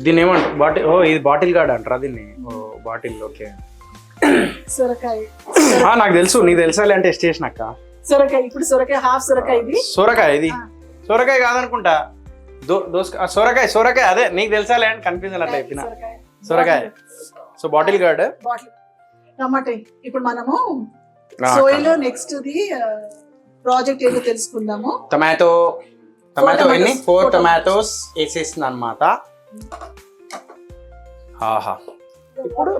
దీన్ని ఏమంటారు? బాటిల్, ఓ ఇది బాటిల్ గార్డ్ అంటారా దీన్ని? ఓ బాటిల్, ఓకే. సొరకాయ నాకు తెలుసు, నీకు తెలుసాలి అంటే టెస్ట్ చేసిన అక్క. సొరకాయ, ఇప్పుడు సొరకాయ, హాఫ్ సొరకాయ ఇది. సొరకాయ ఇది సొరకాయ కాదనుకుంటా, సొరకాయ సొరకాయ అదే నీకు తెలుసాలి అని కన్ఫ్యూజన్ అట్లా చెప్పిన. సొరకాయ. సో బాటిల్ గార్డ్, టమాటా. ఇప్పుడు మనము సోయిలో నెక్స్ట్ ది ప్రాజెక్ట్ ఏదో తెలుసుకుందాము. టమాటో ఎన్ని 4 టొమాటోస్ వేసేసింది అనమాట. ఆహా, ఇప్పుడు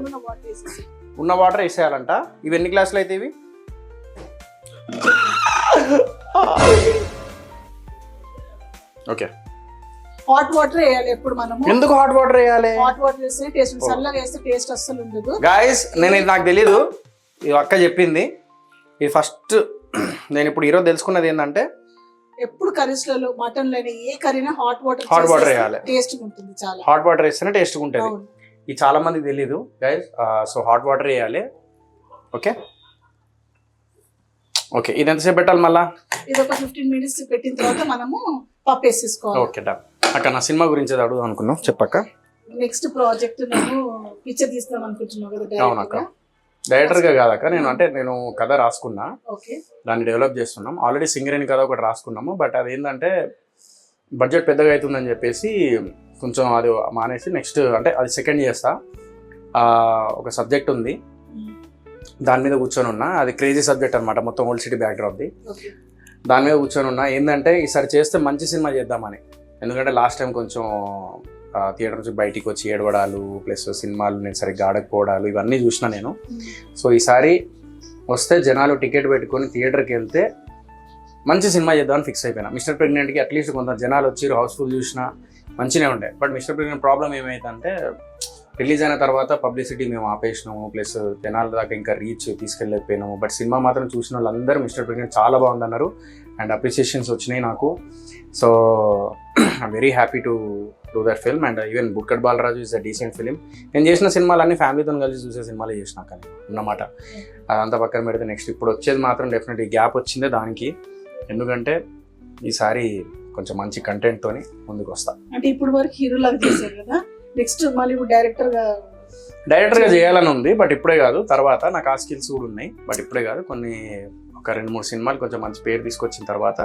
ఉన్న వాటర్ వేసేయాలంట. ఇవి ఎన్ని గ్లాసులు అయితే ఇవి? ఓకే, హాట్ వాటర్ వేయాలి ఎప్పుడు మనము. ఎందుకు హాట్ వాటర్ వేయాలి? హాట్ వాటర్ వేస్తే టేస్ట్, చల్లగా వేస్తే టేస్ట్ అస్సలు ఉండదు. గాయస్ ఇది నాకు తెలీదు, ఇది అక్క చెప్పింది. ఇది ఫస్ట్ నేను ఇప్పుడు ఈరోజు తెలుసుకున్నది ఏంటంటే, ఎప్పుడు కర్రీస్లలో మటన్ లోనే ఏ కర్రీనా హాట్ వాటర్ వేయాలి, టేస్ట్ ఉంటుంది. చాలా హాట్ వాటర్ వేస్తేనే టేస్ట్ ఉంటుంది. ఇది చాలా మందికి తెలీదు గైస్. సో హాట్ వాటర్ వేయాలి. ఓకే ఓకే, ఇది ఎంతసేపు పెట్టాలి మళ్ళా? ఇది ఒక 15 minutes పెట్టిన తర్వాత మనము పప్పు వేసేసుకోవాలి. Okay done. అక్క నా సినిమా గురించి అడుగుదాం అనుకున్నాం, చెప్పక్క. నెక్స్ట్ ప్రాజెక్ట్ నేను పిక్చర్ తీస్తాం అనుకుంటున్నావు కదా? అవునక్క, డైరెక్టర్ గా కాదక్క, నేను కథ రాసుకున్నా, ఓకే, దాన్ని డెవలప్ చేస్తున్నాం. ఆల్రెడీ సింగరేణి కథ ఒకటి రాసుకున్నాము, బట్ అదేంటంటే బడ్జెట్ పెద్దగా అవుతుందని చెప్పేసి కొంచెం అది మానేసి నెక్స్ట్ అంటే అది సెకండ్ చేస్తా. ఒక సబ్జెక్ట్ ఉంది, దాని మీద కూర్చొని ఉన్నా. అది క్రేజీ సబ్జెక్ట్ అనమాట, మొత్తం ఓల్డ్ సిటీ బ్యాక్డ్రాప్ది. దాని మీద కూర్చొని ఉన్నా. ఏంటంటే ఈసారి చేస్తే మంచి సినిమా చేద్దామని. ఎందుకంటే లాస్ట్ టైం కొంచెం థియేటర్ నుంచి బయటికి వచ్చి ఏడవడాలు ప్లస్ సినిమాలు నేను సరిగ్గా ఆడకపోవడాలు ఇవన్నీ చూసిన నేను. సో ఈసారి వస్తే జనాలు టికెట్ పెట్టుకొని థియేటర్కి వెళ్తే మంచి సినిమా చేద్దామని ఫిక్స్ అయిపోయినా. మిస్టర్ ప్రెగ్నెంట్కి అట్లీస్ట్ కొంత జనాలు వచ్చి హౌస్ఫుల్ చూసినా మంచిగా ఉండే. బట్ మిస్టర్ ప్రెగ్నెంట్ ప్రాబ్లం ఏమైందంటే, రిలీజ్ అయిన తర్వాత పబ్లిసిటీ మేము ఆపేసినాము, ప్లస్ జనాల దాకా ఇంకా రీచ్ తీసుకెళ్ళకపోయినాము. బట్ సినిమా మాత్రం చూసిన వాళ్ళందరూ మిస్టర్ ప్రెగ్నెంట్ చాలా బాగుందన్నారు అండ్ అప్రిసియేషన్స్ వచ్చినాయి నాకు. So I'm very happy to do that film. And even బుక్కడ్ Balaraju is a decent film. నేను చేసిన సినిమాలన్నీ ఫ్యామిలీతో కలిసి చూసే సినిమాలే చేసినా కానీ అన్నమాట. అదంతా పక్కన పెడితే నెక్స్ట్ ఇప్పుడు వచ్చేది మాత్రం డెఫినెట్లీ గ్యాప్ వచ్చిందే దానికి. ఎందుకంటే ఈసారి కొంచెం మంచి కంటెంట్ తోని ముందుకు వస్తా. అంటే ఇప్పుడు వరకు హీరో లాగా చేశారు కదా, నెక్స్ట్ మళ్ళీ డైరెక్టర్ గా చేయాలని ఉంది. బట్ ఇప్పుడే కాదు, తర్వాత నాకు ఆ స్కిల్స్ కూడా ఉన్నాయి. బట్ ఇప్పుడే కాదు, ఒక 2-3 సినిమాలు కొంచెం మంచి పేరు తీసుకొచ్చిన తర్వాత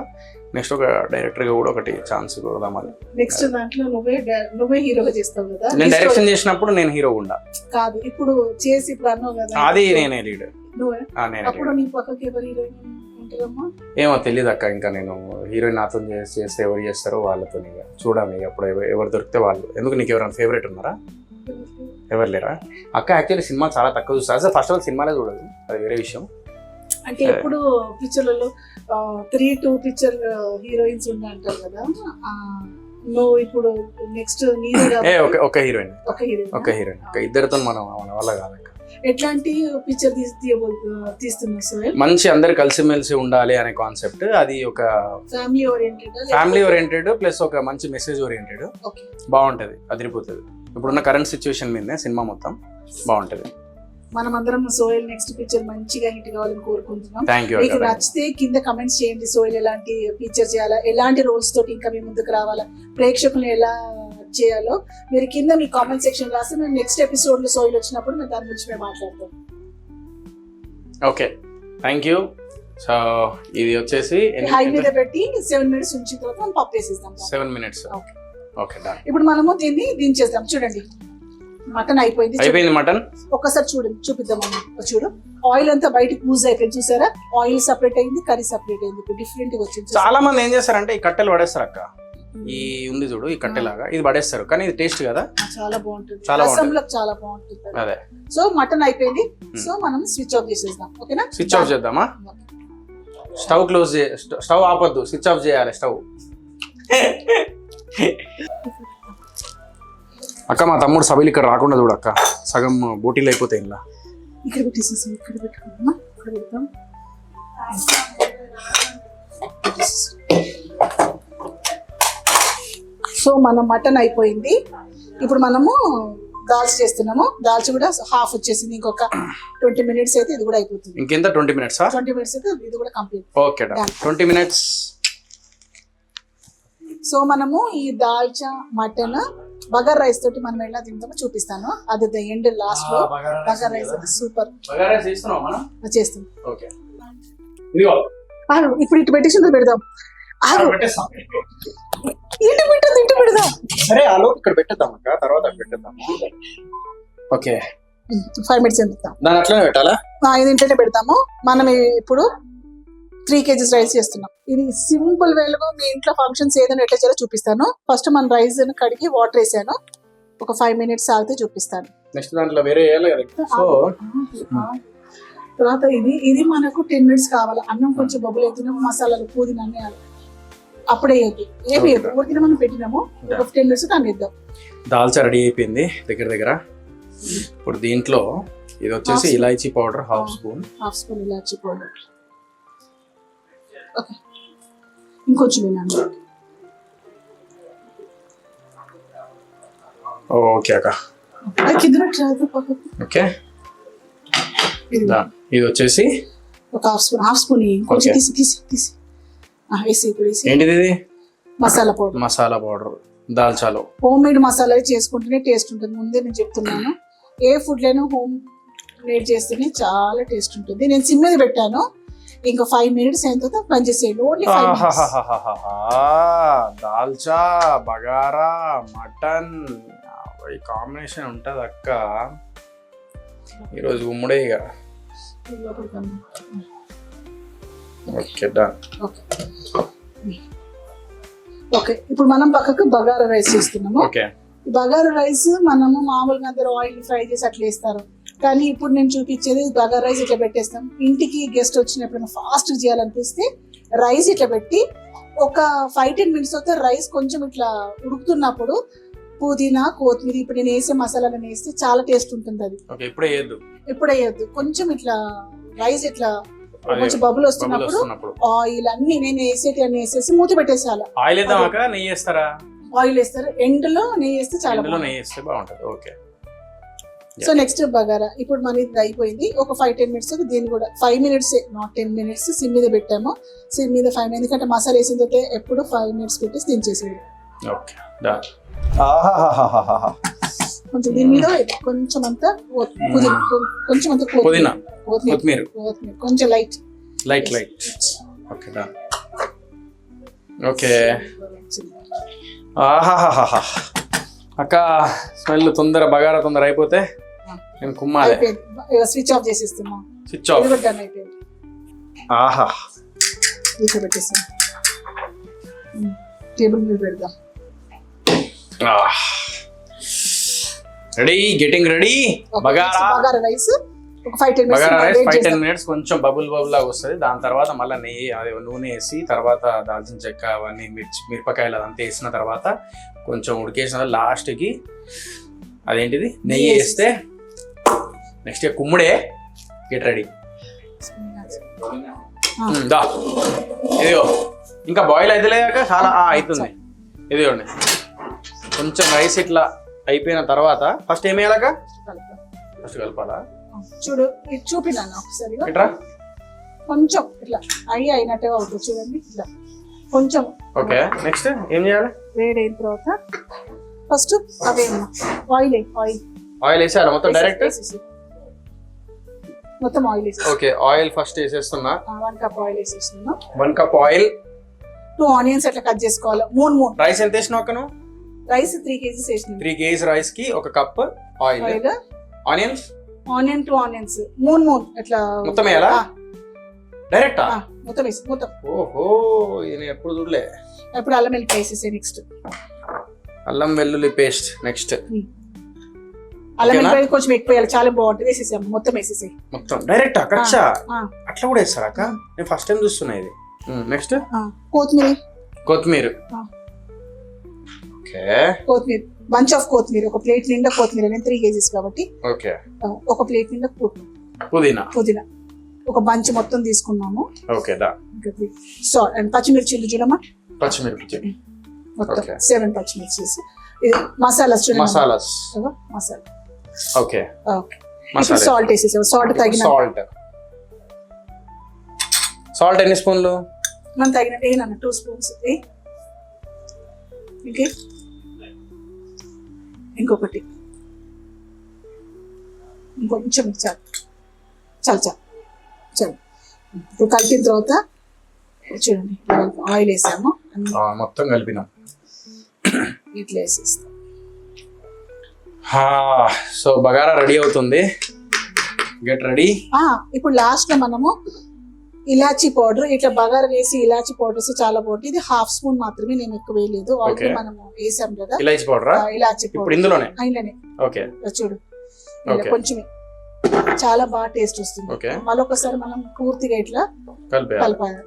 నెక్స్ట్ ఒక డైరెక్టర్ గా కూడా ఒకటి ఛాన్స్ కొడదామని. నెక్స్ట్ దాంట్లో నువ్వే హీరోగా చేస్తావు కదా? నేను డైరెక్షన్ చేసినప్పుడు నేను హీరో ఉండా కాదు, ఇప్పుడు చేసి ఇప్పుడు అన్నావు కదా, అది నేనే లీడ్. అప్పుడు నీ పక్కకి ఎవరు హీరోయిన్ ఉంటారమ్మా? ఏమో తెలియదు అక్క, ఇంకా నేను హీరోయిన్ నాతో చేస్తే ఎవరు చేస్తారో వాళ్ళతో చూడాలి. అప్పుడు ఎవరు దొరికితే వాళ్ళు. ఎందుకు నీకు ఎవరైనా ఫేవరెట్ ఉన్నారా? ఎవరు లేరా అక్క? యాక్చువల్లీ సినిమా చాలా తక్కువ చూస్తారు. అసలు ఫస్ట్ ఆఫ్ ఆల్ సినిమాలే చూడదు, అది వేరే విషయం. అంటే ఎప్పుడు పిక్చర్లలో 3-2 పిక్చర్ హీరోయిన్స్ ఉంటారు కదా, నువ్వు ఇప్పుడు నెక్స్ట్ ఒక హీరోయిన్ ఇద్దరితో మన వల్ల కాదక్క. ఎట్లాంటి పిక్చర్ తీస్తున్నావు సార్? మంచి అందరు కలిసిమెలిసి ఉండాలి అనే కాన్సెప్ట్. అది ఒక ఫ్యామిలీ ఓరియంటెడ్ ప్లస్ ఒక మంచి మెసేజ్ ఓరియంటెడ్. బాగుంటది, అదిరిపోతుంది. ఇప్పుడున్న కరెంట్ సిచ్యువేషన్ మీదనే సినిమా మొత్తం బాగుంటది. మనం అందరం సోయల్ నెక్స్ట్ పిక్చర్ మంచిగా హిట్ కావాలని కోరుకుంటున్నాం. మీకు నచ్చితే కింద కమెంట్స్ చేయండి. సోయల్ ఎలాంటి పిక్చర్ చేయాలా, ఎలాంటి రోల్స్ తోటి ఇంకా మీ ముందుకు రావాలా, ప్రేక్షకులు ఎలా చేయాలో మీరు కింద మీ కామెంట్ సెక్షన్ రాసి మేము నెక్స్ట్ ఎపిసోడ్ లో సోయల్ వచ్చినప్పుడు మేము దాని గురించి మేము మాట్లాడతాం. Okay, thank you. సో ఇది వచ్చేసి హై మీద పెట్టి 7 minutes ఉంచిన తర్వాత మనం పప్పు వేసేస్తాం. 7 minutes. Okay done. ఇప్పుడు మనము దీన్ని దించేద్దాం. చూడండి, మటన్ అయిపోయింది. మటన్ ఒక్కసారి చూపిద్దాం. చూడు, ఆయిల్ అంతా బయటకు యూజ్ అయిపోయింది. చూసారా, ఆయిల్ సపరేట్ అయింది, కర్రీ సపరేట్ అయింది. డిఫరెంట్ గా వచ్చింది. చాలా మంది ఏం చేస్తారంటే ఈ కట్టెలు పడేస్తారు అక్క. ఈ ఉంది చూడు, ఈ కట్టెలాగా ఇది పడేస్తారు, కానీ ఇది టేస్ట్ కదా, చాలా బాగుంటుంది. చాలా బాగుంటుంది. అదే. సో మటన్ అయిపోయింది. సో మనం స్విచ్ ఆఫ్ చేసేద్దాం. ఓకేనా? స్విచ్ ఆఫ్ చేద్దామా? స్టవ్ క్లోజ్ స్టవ్ ఆపొద్దు, స్విచ్ ఆఫ్ చేయాలి స్టవ్. అక్క మా తమ్ముడు సభలు ఇక్కడ రాకుండా చూడు అక్క, సగం బోటీలు అయిపోతాయి. ఇలా ఇక్కడ పెట్టేసి ఇక్కడ పెట్టుకున్నామా? ఇక్కడ పెడతాం. సో మన మటన్ అయిపోయింది. ఇప్పుడు మనము దాల్చి చేస్తున్నాము. దాల్చి కూడా హాఫ్ వచ్చేసింది. ఇంకొక 20 minutes అయితే ఇది కూడా అయిపోతుంది. ఇంకెంత 20 minutes? 20 minutes అయితే ఇది కూడా కంప్లీట్. Okay 20 minutes. సో మనము ఈ దాల్చా మటన్ బగారా రైస్ తోటి మనం ఎలా తింటామో చూపిస్తాను. అది ద ఎండ్ లాస్ట్ లో బగారా రైస్ సూపర్ చేస్తాం. ఇప్పుడు ఇటు పెట్టేసి పెడదాం. ఇటు పెడదాం. సరే ఆలో ఇక్కడ పెట్టేద్దాం అక్క, తర్వాత పెట్టేద్దాం. ఓకే 5 minutes పెడతాం. దాని అట్లనే పెట్టాలా? ఇది ఇంట్లోనే పెడతాము. మనం ఇప్పుడు 3 kgs రైస్ చేస్తున్నాం. ఇది సింపుల్ వేలుగా మీ ఇంట్లో ఫంక్షన్స్ ఏదైనా ఎట్లా చేయాలో చూపిస్తాను. ఫస్ట్ మన రైస్ కడిగి వాటర్ వేసాను. ఒక 5 minutes ఆగితే చూపిస్తాను. నెక్స్ట్ దాంట్లో వేరే వేయాలి కదా. సో తర్వాత ఇది మనకు 10 minutes కావాలి. అన్నం కొంచెం బొబ్బులు అవుతున్నాము, మసాలాలు పుదీనా వేయాలి. అప్పుడే ఏమి ఊరికిన మనం పెట్టినాము. ఒక 10 minutes దాన్ని ఇద్దాం. దాల్చా రెడీ అయిపోయింది దగ్గర. ఇప్పుడు దీంట్లో ఇది వచ్చేసి ఇలాచీ పౌడర్ హాఫ్ స్పూన్ ఇలాచీ పౌడర్. ఓకే ఇంకొంచెం వేయండి. ఓకే అక్క. కింద పెట్టారు పక్కకు. ఓకే ఇది వచ్చేసి ఒక హాఫ్ స్పూన్ కొంచెం తీసి ఏంటిది? ఇది మసాలా పౌడర్ దాల్చాలో హోమ్ మేడ్ మసాలా చేసుకుంటేనే టేస్ట్ ఉంటుంది. ముందే నేను చెప్తున్నాను, ఏ ఫుడ్ లైనా హోమ్ మేడ్ చేస్తేనే చాలా టేస్ట్ ఉంటుంది. నేను సిమ్ మీద పెట్టాను. ఇంకా 5 minutes అయిన తర్వాత బంద్ చేసేయండి. Only 5 minutes. Dalcha bagara mutton ఈ కాంబినేషన్ ఉంటది అక్క. ఈరోజు ఉమ్మడే ఇక. Okay done. ఓకే ఇప్పుడు మనం పక్కకు బగారా రైస్ చేస్తున్నాము. బగారా రైస్ మనము మామూలుగా అందరూ ఆయిల్ ఫ్రై చేసి అట్లా వేస్తారు. కానీ ఇప్పుడు నేను చూపించేది బగారా రైస్ ఇట్లా పెట్టేస్తాం. ఇంటికి గెస్ట్ వచ్చినప్పుడు ఫాస్ట్ చేయాలనిపిస్తే రైస్ ఇట్లా పెట్టి ఒక 5-10 minutes అయితే రైస్ కొంచెం ఇట్లా ఉడుకుతున్నప్పుడు పుదీనా కొత్తిమీర ఇప్పుడు నేను వేసే మసాలాలను వేస్తే చాలా టేస్ట్ ఉంటుంది. అది ఇప్పుడు వేయద్దు. కొంచెం ఇట్లా రైస్ ఇట్లా కొంచెం బబుల్ వస్తున్నప్పుడు ఆయిల్ అన్ని నేను అన్ని వేసేసి మూత పెట్టేసేయాలి. ఆయిల్ వేస్తారు, ఎండ్ లో నెయ్యి వేస్తే చాలా బాగుంటుంది. ఓకే సో నెక్స్ట్ బగారా ఇప్పుడు మన ఇది అయిపోయింది. ఒక 5-10 minutes దీన్ని కూడా 5 minutes నాట్ 10 minutes సిమ్ మీద పెట్టాము. సిమ్ మీద 5 minutes ఎందుకంటే మసాలా వేసిన తర్వాత ఎప్పుడు 5 minutes పెట్టేసి దించేసేది. కొంచెం దీని మీద కొంచెం అంతా పుదీనా కొత్తిమీర కొంచెం లైట్. Okay done. ఓకే ఆహాహాహా అక్క స్మెల్ బగారా తొందర అయిపోతే నేను కుమ్మాలి. స్విచ్ ఆఫ్ చేసేస్తున్నా. Switch off. ఆహా ఇక్కడ పెట్టేస్తాం. టేబుల్ మీద పెడదాం. Getting ready. బగారా రైస్ ఒక 5-10 minutes కొంచెం బబుల్ లాగా వస్తుంది. దాని తర్వాత మళ్ళీ నెయ్యి అదే నూనె వేసి తర్వాత దాల్చిన చెక్క అవన్నీ మిరపకాయలు అదంతా వేసిన తర్వాత కొంచెం ఉడికేసిన లాస్ట్కి అదేంటిది నెయ్యి వేస్తే నెక్స్ట్ కుమ్ముడే గెట్ రెడీ. ఇదిగో ఇంకా బాయిల్ అయితలేక చాలా అవుతుంది. ఇదిగోండి కొంచెం రైస్ ఇట్లా అయిపోయిన తర్వాత ఫస్ట్ ఏం వేయాలక? ఫస్ట్ కలపాలా? చూడు చూపినాను ఒకసారి. కొంచెం ఇట్లా అయినట్టుగా అవుతుంది చూడండి. ఇట్లా కొంచెం. ఓకే నెక్స్ట్ ఏం చేయాలి? వేడైన తర్వాత ఫస్ట్ అవే ఆయిల్ వేసేయాలి మొత్తం డైరెక్ట్. మొత్తం ఆయిల్ వేసి. ఓకే ఆయిల్ ఫస్ట్ వేసేస్తున్నా. 1 cup ఆయిల్ వేసేస్తున్నా. 1 cup ఆయిల్. 2 onions అట్లా కట్ చేసుకోవాలి. 3 రైస్ ఎంత వేసినావు అక్క నువ్వు? రైస్ 3 kgs వేసినా. 3 kgs రైస్ కి 1 cup ఆయిల్. ఆనియన్స్ 2 onions 3 అట్లా మొత్తం వేయాలా? డైరెక్ట్ మొత్తం వేసి మొత్తం. ఓహో ఇది నేను ఎప్పుడు చూడలే. ఇప్పుడు అల్లం వెల్లుల్లి వేసేసి నెక్స్ట్ అల్లం వెల్లుల్లి పేస్ట్ నెక్స్ట్. అల్లం వెల్లుల్లి కొంచెం ఎక్కువ వేయాలి, చాలా బాగుంటుంది. వేసేసాము మొత్తం వేసేసి మొత్తం డైరెక్ట్ కచ్చా అట్లా కూడా వేస్తారా అక్క? నేను ఫస్ట్ టైం చూస్తున్నా ఇది. నెక్స్ట్ కొత్తిమీర. ఓకే కొత్తిమీర బంచ్ ఆఫ్ కొత్తిమీర. ఒక ప్లేట్ నిండా కొత్తిమీర. నేను 3 kgs కాబట్టి ఓకే ఒక ప్లేట్ నిండా పుదీనా ఒక బంచ్ మొత్తం తీసుకున్నాము. ఓకే అండ్ పచ్చిమిర్చిలు చూడమ్మా. పచ్చిమిర్చి మొత్తం 7 పచ్చిమిర్చి ఇది మసాలాస్ చూడండి. మసాలాస్. మసాలా. ఓకే. ఓకే. ఇప్పుడు సాల్ట్ వేసేసాం. సాల్ట్ తగిన సాల్ట్ ఎన్ని స్పూన్లు? మనం తగినట్టు వేయనన్న 2 స్పూన్స్. ఓకే. ఇంకొకటి ఇంకొంచెం చాలు చాలు చాలు చాలు. ఇప్పుడు కలిపిన తర్వాత చూడండి ఆయిల్ వేసాము, మొత్తం కలిపినాం, ఇట్లా వేసేస్తాం. సో బగారా రెడీ అవుతుంది. Get ready. ఇప్పుడు లాస్ట్ లో మనము ఇలాచీ పౌడర్, ఇట్లా బగారా వేసి ఇలాచీ పౌడర్స్ చాలా బాగుంటుంది. ఇది 1/2 స్పూన్ మాత్రమే, నేను ఎక్కువ వేయలేదు. ఆల్రెడీ మనము వేసాం కదా ఇలాచీ పౌడర్. ఇలాచీ పౌడర్ ఇందులోనే ఓకే. చూడు కొంచెం చాలా బాగా టేస్ట్ వస్తుంది. మళ్ళొకసారి మనం పూర్తిగా ఇట్లా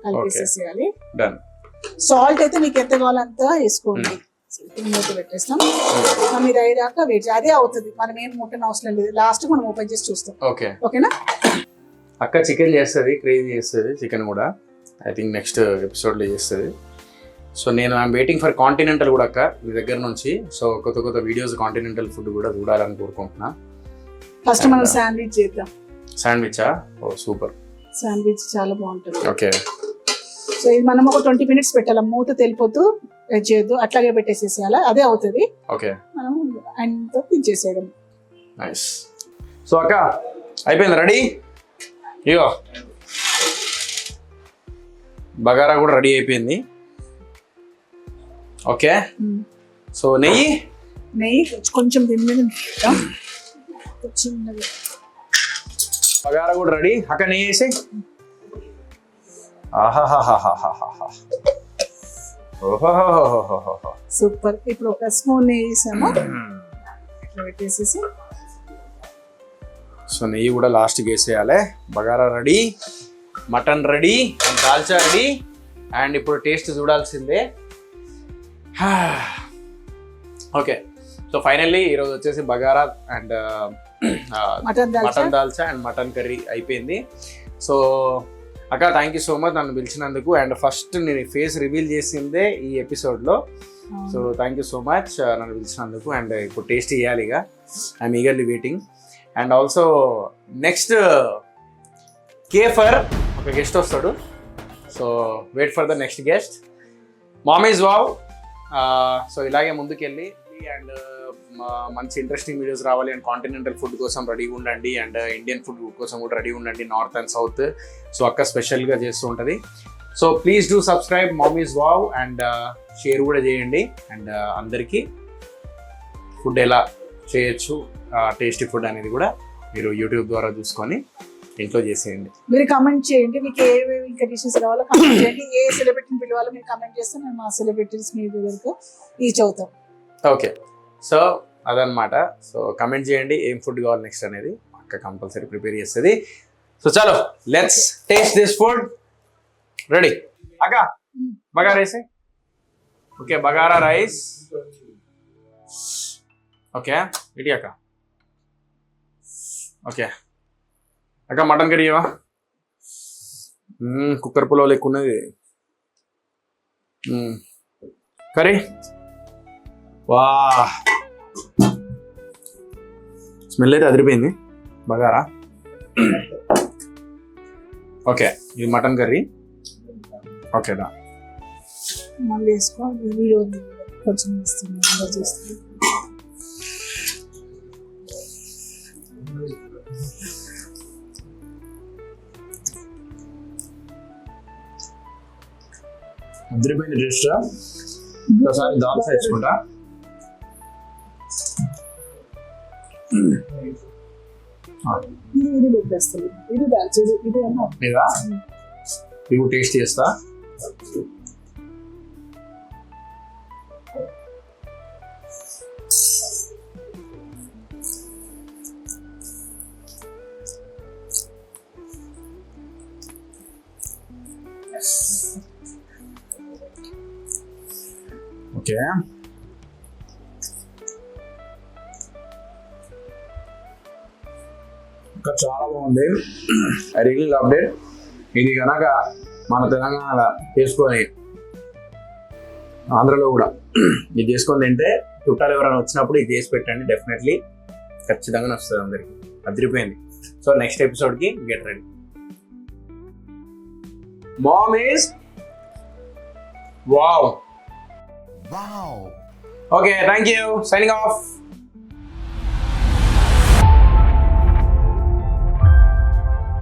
కలిపేసేయాలి. సాల్ట్ అయితే మీకు ఎంత కావాలో అంత వేసుకోండి. మూత పెట్టేస్తాం. మీరు అయ్యాక వెయిట్ అదే అవుతుంది, మనం ఏం ముట్టని అవసరం లేదు. లాస్ట్ మనం ఓపెన్ చేసి చూస్తాం. ఓకేనా? అక్క చికెన్ చేస్తుంది, క్రేజీ చేస్తుంది చికెన్ కూడా. ఐ థింక్ నెక్స్ట్ ఎపిసోడ్లో చేస్తుంది. సో నేను ఐఎమ్ వెయిటింగ్ ఫర్ కాంటినెంటల్ కూడా అక్క మీ దగ్గర నుంచి. సో కొత్త వీడియోస్ కాంటినెంటల్ ఫుడ్ కూడా చూడాలని కోరుకుంటున్నా. ఫస్ట్ మనం శాండ్విచ్ చేద్దాం. శాండ్విచా? ఓ సూపర్. శాండ్విచ్ చాలా బాగుంటుంది. ఓకే. సో ఇది మనం ఒక 20 minutes పెట్టాలి. మూత తెలిపోతూ చేయొద్దు, అట్లాగే పెట్టేసేసేయాలి, అదే అవుతుంది. ఓకే. మనం అంతా దించేసేయడం. నైస్. సో అక్క అయిపోయింది, రెడీ. ఇగో బగారా కూడా రెడీ అయిపోయింది. ఓకే. సో నెయ్యి కొంచెం దీని మీద చిన్నది. బగారా కూడా రెడీ. అక్క నెయ్యి వేసి సూపర్. ఇప్పుడు ఒక స్పూన్ నెయ్యి వేసాము, ఇట్లా పెట్టేసేసి. సో నెయ్యి కూడా లాస్ట్కి వేసేయాలి. Bagara ready, mutton ready, dalcha ready. And ఇప్పుడు టేస్ట్ చూడాల్సిందే. ఓకే. సో ఫైనల్లీ ఈరోజు వచ్చేసి bagara and mutton dalcha and mutton curry అయిపోయింది. సో అక్క థ్యాంక్ యూ సో మచ్ నన్ను పిలిచినందుకు. అండ్ ఫస్ట్ నేను ఫేస్ రివీల్ చేసిందే ఈ ఎపిసోడ్లో. So thank you so much నన్ను పిలిచినందుకు. అండ్ ఇప్పుడు టేస్ట్ చేయాలి, ఇక I'm eagerly waiting. And also next కేఫర్ ఒక గెస్ట్ వస్తాడు. So wait for the next guest. Mummies wow. So ఇలాగే ముందుకెళ్ళి అండ్ మంచి ఇంట్రెస్టింగ్ వీడియోస్ రావాలి. అండ్ కాంటినెంటల్ ఫుడ్ కోసం రెడీగా ఉండండి, అండ్ ఇండియన్ ఫుడ్ కోసం కూడా రెడీ ఉండండి, నార్త్ అండ్ సౌత్. సో అక్క స్పెషల్గా చేస్తూ ఉంటుంది. So please do subscribe mummies wow and share కూడా చేయండి. అండ్ అందరికీ ఫుడ్ ఎలా చేయొచ్చు, టేస్టీ ఫుడ్ అనేది కూడా మీరు యూట్యూబ్ ద్వారా చూసుకొని ఇంట్లో చేసేయండి. మీరు కమెంట్ చేయండి, మీకు ఏమేమి ఇంకా డిషెస్ కావాలో కమెంట్ చేయండి. ఏ సెలబ్రిటీని పిలవాలో మీరు కమెంట్ చేస్తే మేము మా సెలబ్రిటీస్ మీ దగ్గరకు రీచ్ అవుతాం. ఓకే. సో అదనమాట. సో కమెంట్ చేయండి ఏం ఫుడ్ కావాలి నెక్స్ట్ అనేది, అక్క కంపల్సరీ ప్రిపేర్ చేస్తుంది. సో చలో let's taste this food. Ready అక్క? Bagara rice. Okay, bagara rice. Okay ఇటీ అక్క. ఓకే అక్క మటన్ కర్రీ ఇవా? కుక్కర్ పులావ్ లెక్క ఉన్నది కర్రీ. వా స్మెల్ అయితే అదిరిపోయింది. బగారా. ఓకే ఇది మటన్ కర్రీ. ఓకే దా మళ్ళీ వేసుకో. వీడియో కొంచెం ఇస్తున్నాను. అదిరిపోయింది టేస్ట్. ఒకసారి దాల్ వేసుకుంటా. ఇది పెట్టేస్తాను. ఇది దాల్చి ఇది లేదా ఇవి టేస్ట్ చేస్తా. ఓకే ఇంకా చాలా బాగుంది. I really loved it. ఇది కనుక మన తెలంగాణలో చేసుకొని ఆంధ్రలో కూడా ఇది చేసుకొని తింటే చుట్టాలు ఎవరైనా వచ్చినప్పుడు ఇది చేసి పెట్టండి, డెఫినెట్లీ ఖచ్చితంగా వస్తుంది అందరికి. అదిరిపోయింది. సో నెక్స్ట్ ఎపిసోడ్కి get ready. Mom is wow. Okay, thank you. Signing off.